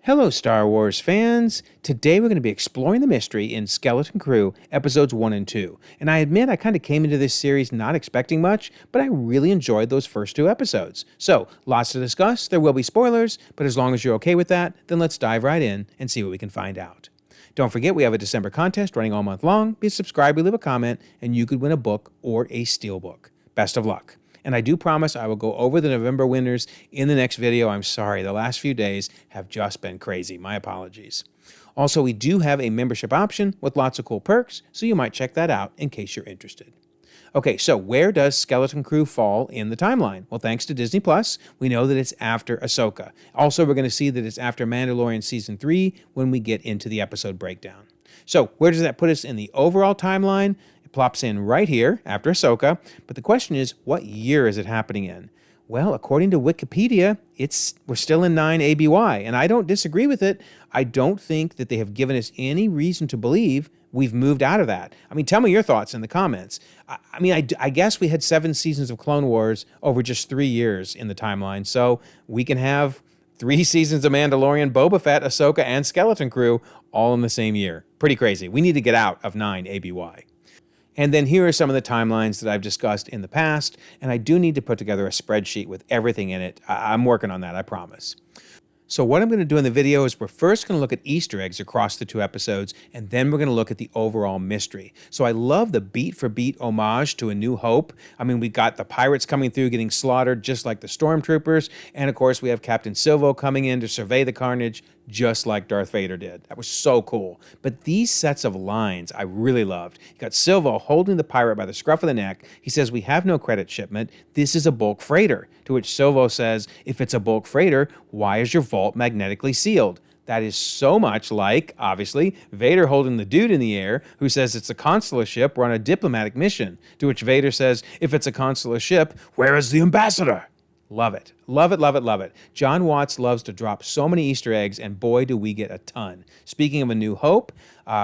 Hello, Star Wars fans! Today we're going to be exploring the mystery in Skeleton Crew episodes 1 and 2. And I admit I kind of came into this series not expecting much, but I really enjoyed those first two episodes. So, lots to discuss, there will be spoilers, but as long as you're okay with that, then let's dive right in and see what we can find out. Don't forget we have a December contest running all month long. Be subscribed, leave a comment, and you could win a book or a steelbook. Best of luck. And I do promise I will go over the November winners in the next video. I'm sorry, the last few days have just been crazy. My apologies. Also, we do have a membership option with lots of cool perks, so you might check that out in case you're interested. Okay, so where does Skeleton Crew fall in the timeline? Well, thanks to Disney Plus, we know that it's after Ahsoka. Also, we're going to see that it's after Mandalorian Season 3 when we get into the episode breakdown. So, where does that put us in the overall timeline? Plops in right here after Ahsoka, but the question is, what year is it happening in? Well, according to Wikipedia, we're still in 9 ABY, and I don't disagree with it. I don't think that they have given us any reason to believe we've moved out of that. I mean, tell me your thoughts in the comments. I guess we had 7 seasons of Clone Wars over just 3 years in the timeline, so we can have 3 seasons of Mandalorian, Boba Fett, Ahsoka, and Skeleton Crew all in the same year. Pretty crazy. We need to get out of 9 ABY. And then here are some of the timelines that I've discussed in the past, and I do need to put together a spreadsheet with everything in it. I'm working on that, I promise. So what I'm going to do in the video is we're first going to look at Easter eggs across the 2 episodes, and then we're going to look at the overall mystery. So I love the beat-for-beat homage to A New Hope. I mean, we got the pirates coming through getting slaughtered just like the stormtroopers, and of course we have Captain Silvo coming in to survey the carnage just like Darth Vader did. That was so cool. But these sets of lines I really loved. You got Silvo holding the pirate by the scruff of the neck. He says, "We have no credit shipment. This is a bulk freighter." To which Silvo says, "If it's a bulk freighter, why is your vault magnetically sealed?" That is so much like, obviously, Vader holding the dude in the air who says it's a consular ship, we're on a diplomatic mission. To which Vader says, "If it's a consular ship, where is the ambassador?" Love it. Love it, love it, love it. John Watts loves to drop so many Easter eggs, and boy, do we get a ton. Speaking of A New Hope,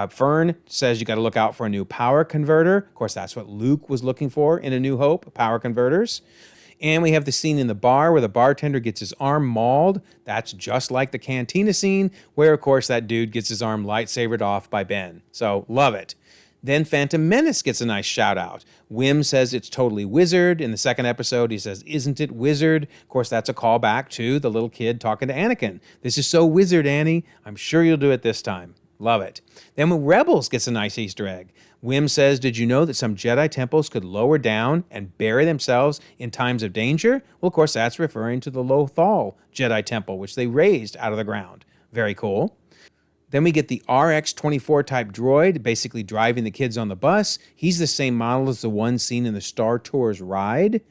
Fern says you got to look out for a new power converter. Of course, that's what Luke was looking for in A New Hope, power converters. And we have the scene in the bar where the bartender gets his arm mauled. That's just like the cantina scene, where, of course, that dude gets his arm lightsabered off by Ben. So, love it. Then Phantom Menace gets a nice shout out. Wim says it's totally Wizard. In the second episode, he says, "Isn't it Wizard?" Of course, that's a callback to the little kid talking to Anakin. "This is so Wizard, Annie. I'm sure you'll do it this time." Love it. Then Rebels gets a nice Easter egg. Wim says, "Did you know that some Jedi temples could lower down and bury themselves in times of danger?" Well, of course, that's referring to the Lothal Jedi temple, which they raised out of the ground. Very cool. Then we get the RX-24 type droid, basically driving the kids on the bus. He's the same model as the one seen in the Star Tours ride.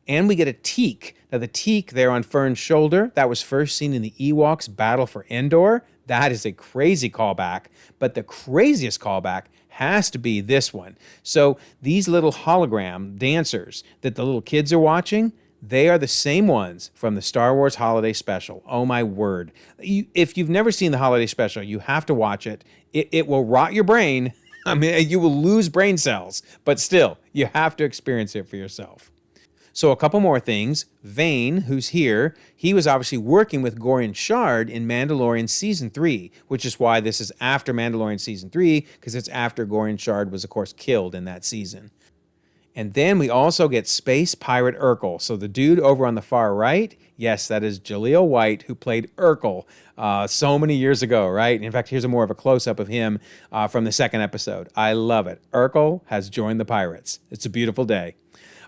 And we get a Teak. Now the Teak there on Fern's shoulder, that was first seen in the Ewoks Battle for Endor. That is a crazy callback, but the craziest callback has to be this one. So these little hologram dancers that the little kids are watching, they are the same ones from the Star Wars Holiday Special. Oh my word. If you've never seen the Holiday Special, you have to watch it. It will rot your brain. I mean, you will lose brain cells, but still, you have to experience it for yourself. So a couple more things. Vane, who's here, he was obviously working with Gorian Shard in Mandalorian Season 3, which is why this is after Mandalorian Season 3, because it's after Gorian Shard was, of course, killed in that season. And then we also get Space Pirate Urkel. So the dude over on the far right, yes, that is Jaleel White, who played Urkel so many years ago, right? In fact, here's more of a close-up of him from the second episode. I love it. Urkel has joined the pirates. It's a beautiful day.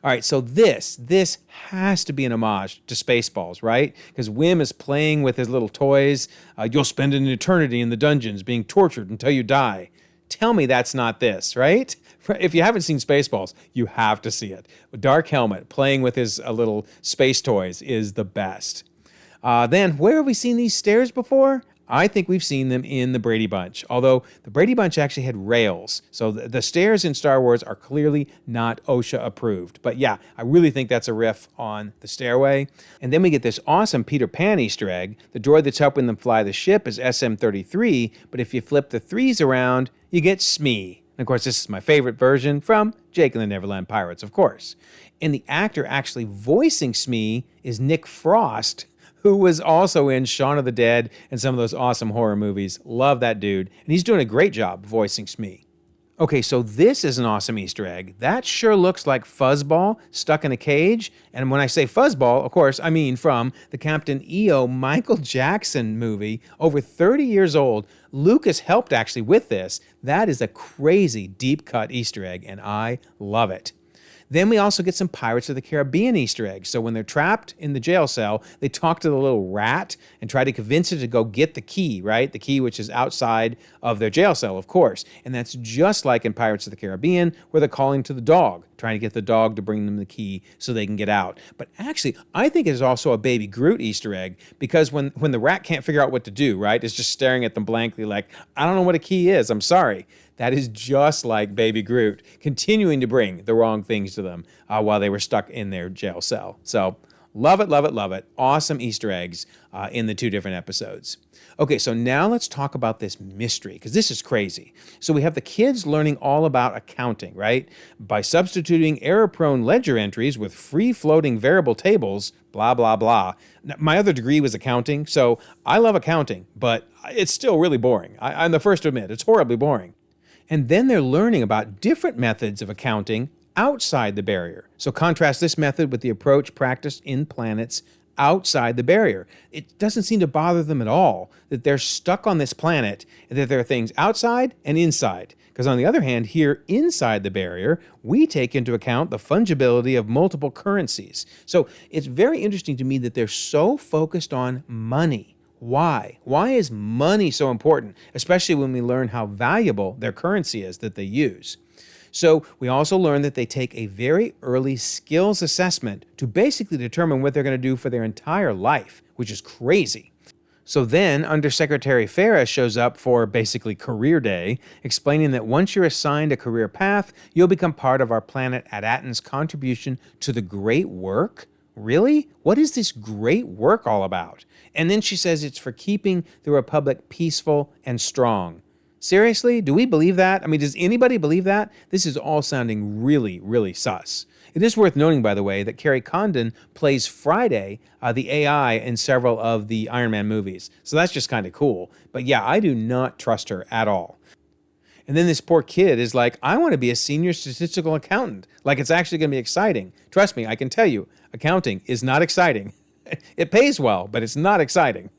All right, so this has to be an homage to Spaceballs, right? Because Wim is playing with his little toys. You'll spend an eternity in the dungeons being tortured until you die. Tell me that's not this, right? If you haven't seen Spaceballs, you have to see it. Dark Helmet playing with his little space toys is the best. Then, where have we seen these stairs before? I think we've seen them in the Brady Bunch, although the Brady Bunch actually had rails. So the stairs in Star Wars are clearly not OSHA approved. But yeah, I really think that's a riff on the stairway. And then we get this awesome Peter Pan Easter egg. The droid that's helping them fly the ship is SM-33, but if you flip the 3s around, you get Smee. And of course, this is my favorite version from Jake and the Neverland Pirates, of course. And the actor actually voicing Smee is Nick Frost, who was also in Shaun of the Dead and some of those awesome horror movies. Love that dude. And he's doing a great job voicing Smee. Okay, so this is an awesome Easter egg. That sure looks like Fuzzball stuck in a cage. And when I say Fuzzball, of course, I mean from the Captain EO Michael Jackson movie, over 30 years old. Lucas helped actually with this. That is a crazy deep cut Easter egg, and I love it. Then we also get some Pirates of the Caribbean Easter eggs. So when they're trapped in the jail cell, they talk to the little rat and try to convince it to go get the key, right? The key which is outside of their jail cell, of course. And that's just like in Pirates of the Caribbean, where they're calling to the dog, trying to get the dog to bring them the key so they can get out. But actually, I think it's also a Baby Groot Easter egg, because when the rat can't figure out what to do, right? It's just staring at them blankly like, I don't know what a key is, I'm sorry. That is just like Baby Groot, continuing to bring the wrong things to them while they were stuck in their jail cell. So love it, love it, love it. Awesome Easter eggs in the two different episodes. Okay, so now let's talk about this mystery, because this is crazy. So we have the kids learning all about accounting, right? By substituting error-prone ledger entries with free-floating variable tables, blah, blah, blah. Now, my other degree was accounting, so I love accounting, but it's still really boring. I'm the first to admit, it's horribly boring. And then they're learning about different methods of accounting outside the barrier. So contrast this method with the approach practiced in planets outside the barrier. It doesn't seem to bother them at all that they're stuck on this planet and that there are things outside and inside. Because on the other hand, here inside the barrier, we take into account the fungibility of multiple currencies. So it's very interesting to me that they're so focused on money. Why? Why is money so important, especially when we learn how valuable their currency is that they use? So we also learn that they take a very early skills assessment to basically determine what they're going to do for their entire life, which is crazy. So then Undersecretary Farah shows up for basically career day, explaining that once you're assigned a career path, you'll become part of our planet At-Aten's contribution to the great work. Really? What is this great work all about? And then she says it's for keeping the Republic peaceful and strong. Seriously? Do we believe that? I mean, does anybody believe that? This is all sounding really, really sus. It is worth noting, by the way, that Carrie Condon plays Friday, the AI, in several of the Iron Man movies. So that's just kind of cool. But yeah, I do not trust her at all. And then this poor kid is like, I want to be a senior statistical accountant. Like, it's actually going to be exciting. Trust me, I can tell you, accounting is not exciting. It pays well, but it's not exciting.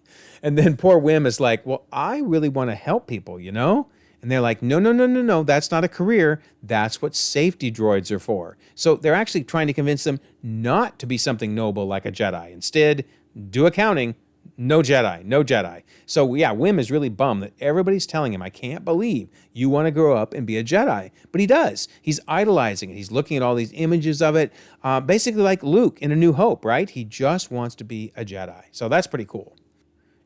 And then poor Wim is like, well, I really want to help people, you know? And they're like, no, that's not a career. That's what safety droids are for. So they're actually trying to convince them not to be something noble like a Jedi. Instead, do accounting. No Jedi, no Jedi. So yeah, Wim is really bummed that everybody's telling him, I can't believe you want to grow up and be a Jedi. But he does. He's idolizing it. He's looking at all these images of it, basically like Luke in A New Hope, right? He just wants to be a Jedi. So that's pretty cool.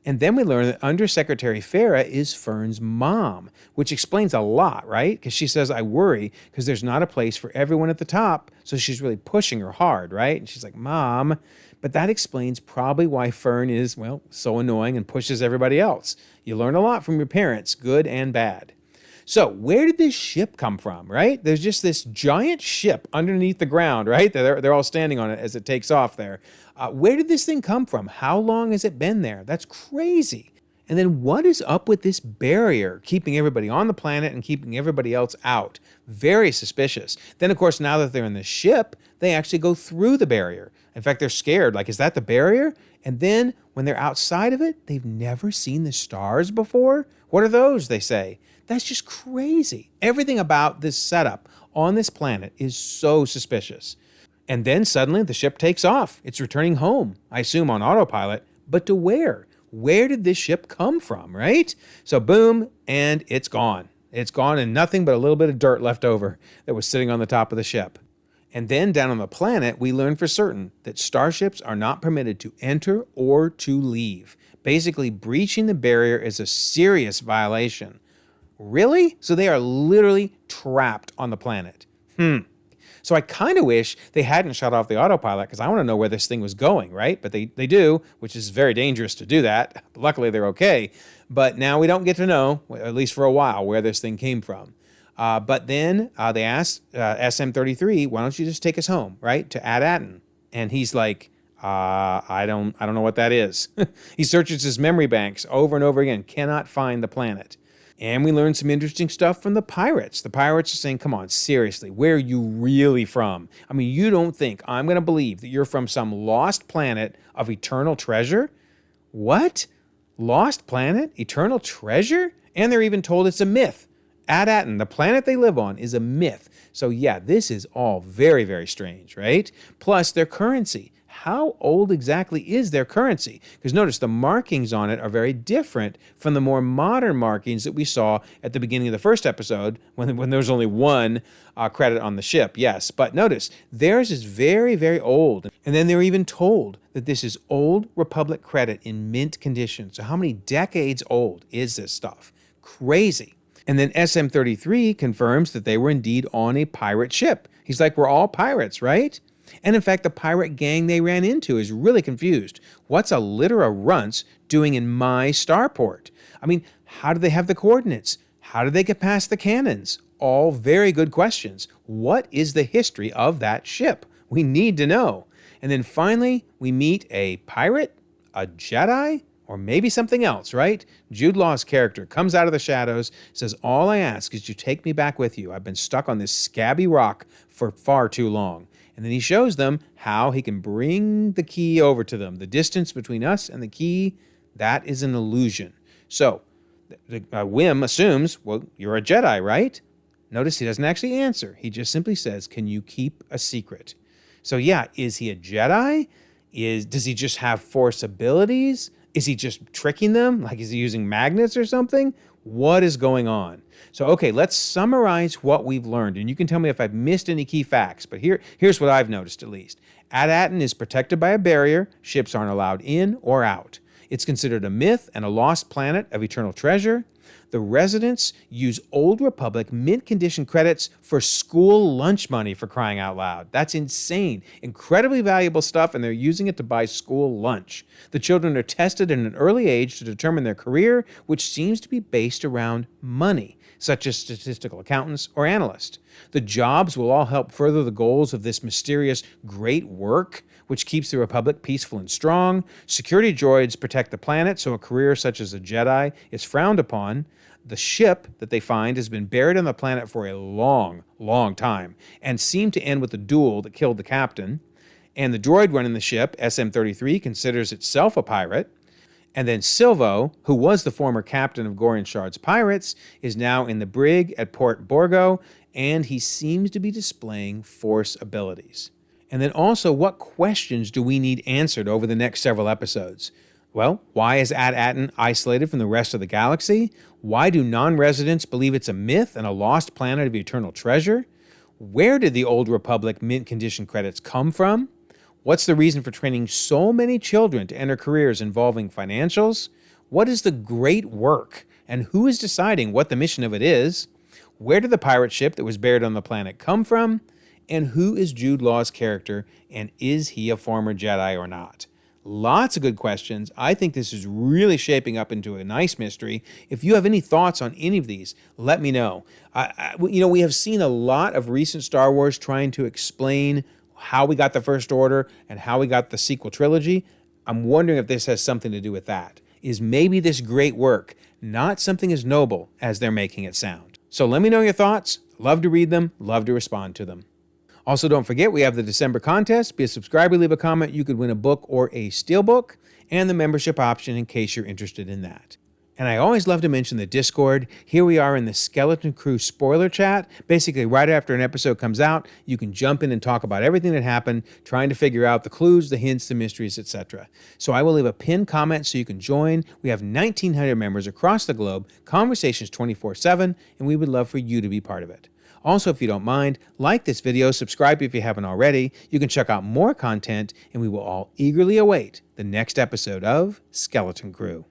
And then we learn that Undersecretary Farah is Fern's mom, which explains a lot, right? Because she says, I worry because there's not a place for everyone at the top. So she's really pushing her hard, right? And she's like, Mom. But that explains probably why Fern is, well, so annoying and pushes everybody else. You learn a lot from your parents, good and bad. So where did this ship come from, right? There's just this giant ship underneath the ground, right? They're all standing on it as it takes off there. Where did this thing come from? How long has it been there? That's crazy. And then what is up with this barrier keeping everybody on the planet and keeping everybody else out? Very suspicious. Then, of course, now that they're in the ship, they actually go through the barrier. In fact, they're scared. Like, is that the barrier? And then when they're outside of it, they've never seen the stars before. What are those, they say? That's just crazy. Everything about this setup on this planet is so suspicious. And then suddenly the ship takes off. It's returning home, I assume on autopilot. But to where? Where did this ship come from, right? So boom, and it's gone. It's gone and nothing but a little bit of dirt left over that was sitting on the top of the ship. And then down on the planet, we learn for certain that starships are not permitted to enter or to leave. Basically, breaching the barrier is a serious violation. Really? So they are literally trapped on the planet. So I kind of wish they hadn't shut off the autopilot because I want to know where this thing was going, right? But they do, which is very dangerous to do that. Luckily, they're okay. But now we don't get to know, at least for a while, where this thing came from. But then they asked SM-33, why don't you just take us home, right, to At-Aten? And he's like, I don't know what that is. He searches his memory banks over and over again, cannot find the planet. And we learned some interesting stuff from the pirates. The pirates are saying, come on, seriously, where are you really from? I mean, you don't think I'm going to believe that you're from some lost planet of eternal treasure? What? Lost planet? Eternal treasure? And they're even told it's a myth. Ad-Aten, the planet they live on, is a myth. So yeah, this is all very, very strange, right? Plus their currency. How old exactly is their currency? Because notice the markings on it are very different from the more modern markings that we saw at the beginning of the first episode when there was only one credit on the ship. Yes, but notice theirs is very, very old. And then they're even told that this is Old Republic credit in mint condition. So how many decades old is this stuff? Crazy. And then SM-33 confirms that they were indeed on a pirate ship. He's like, we're all pirates, right? And in fact, the pirate gang they ran into is really confused. What's a litter of runts doing in my starport? I mean, how do they have the coordinates? How did they get past the cannons? All very good questions. What is the history of that ship? We need to know. And then finally, we meet a pirate, a Jedi, or maybe something else, right? Jude Law's character comes out of the shadows, says, all I ask is you take me back with you. I've been stuck on this scabby rock for far too long. And then he shows them how he can bring the key over to them. The distance between us and the key, that is an illusion. So Wim assumes, well, you're a Jedi, right? Notice he doesn't actually answer. He just simply says, can you keep a secret? So yeah, is he a Jedi? Does he just have Force abilities? Is he just tricking them? Like, is he using magnets or something? What is going on? So, okay, let's summarize what we've learned. And you can tell me if I've missed any key facts, but here's what I've noticed at least. Ad-Aten is protected by a barrier. Ships aren't allowed in or out. It's considered a myth and a lost planet of eternal treasure. The residents use Old Republic mint condition credits for school lunch money, for crying out loud. That's insane. Incredibly valuable stuff, and they're using it to buy school lunch. The children are tested at an early age to determine their career, which seems to be based around money, such as statistical accountants or analysts. The jobs will all help further the goals of this mysterious great work, which keeps the Republic peaceful and strong. Security droids protect the planet, so a career such as a Jedi is frowned upon. The ship that they find has been buried on the planet for a long, long time and seemed to end with a duel that killed the captain. And the droid running the ship, SM-33, considers itself a pirate. And then Silvo, who was the former captain of Gorian Shard's pirates, is now in the brig at Port Borgo, and he seems to be displaying Force abilities. And then also, what questions do we need answered over the next several episodes? Well, why is Ad-Aten isolated from the rest of the galaxy? Why do non-residents believe it's a myth and a lost planet of eternal treasure? Where did the Old Republic mint condition credits come from? What's the reason for training so many children to enter careers involving financials? What is the great work? And who is deciding what the mission of it is? Where did the pirate ship that was buried on the planet come from? And who is Jude Law's character? And is he a former Jedi or not? Lots of good questions. I think this is really shaping up into a nice mystery. If you have any thoughts on any of these, let me know. We have seen a lot of recent Star Wars trying to explain how we got the First Order and how we got the sequel trilogy. I'm wondering if this has something to do with that. Is maybe this great work not something as noble as they're making it sound? So let me know your thoughts. Love to read them. Love to respond to them. Also, don't forget, we have the December contest. Be a subscriber, leave a comment. You could win a book or a steelbook, and the membership option in case you're interested in that. And I always love to mention the Discord. Here we are in the Skeleton Crew spoiler chat. Basically, right after an episode comes out, you can jump in and talk about everything that happened, trying to figure out the clues, the hints, the mysteries, etc. So I will leave a pinned comment so you can join. We have 1,900 members across the globe, conversations 24/7, and we would love for you to be part of it. Also, if you don't mind, like this video, subscribe if you haven't already. You can check out more content, and we will all eagerly await the next episode of Skeleton Crew.